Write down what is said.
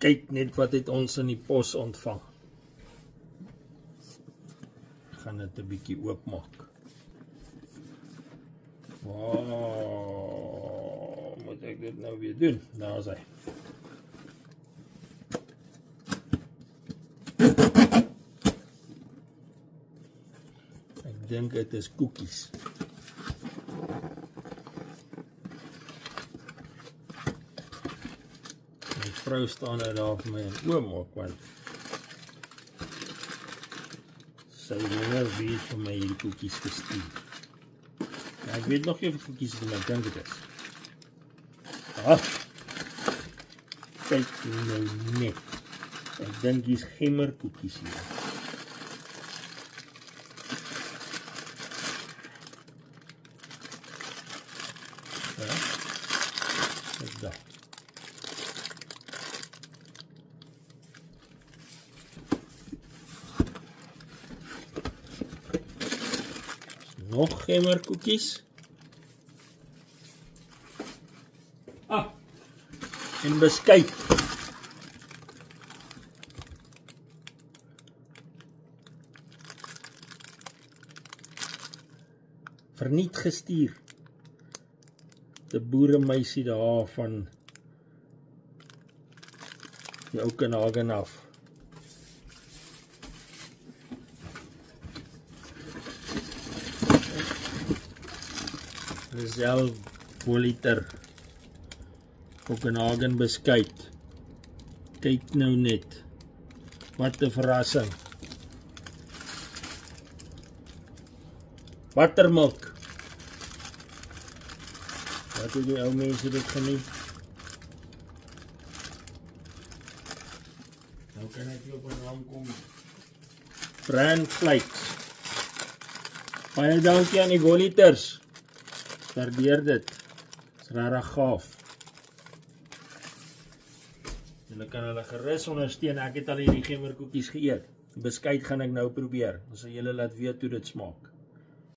Kyk net wat het ons in die pos ontvang. Ek gaan dit 'n bietjie oopmaak. Wow, moet ek dit nou weer doen? Daar is hy. Ek dink dit is koekies. My vrou staan nou daar vir my in oommaak, want sy wil nou weer vir my hierdie koekies gestuur. Ja, ek weet nog nie of koekies is, maar ek dink dit is. Kyk nou net. Ek dink hier's gemmerkoekies hier. Ja, ek daar. Nog gemmerkoekies. En beskuit. Verniet gestuur. Die boeremeisie daar van die ou Kanagen af. Rizal Voliter Kanagen beskuit. Kyk nou net. Wat 'n verrassing. Buttermilk. Wat het die ou mense dit geniet? Nou kan ek hier op 'n naam kom. Bran flakes. Baie dankie aan die Voliters. Waardeer dit. Dis regtig gaaf. Julle kan hulle gerus ondersteun. Ek het al hierdie gemmerkoekies geëet. Die beskuit gaan ek nou probeer. Ons sal julle laat weet hoe dit smaak.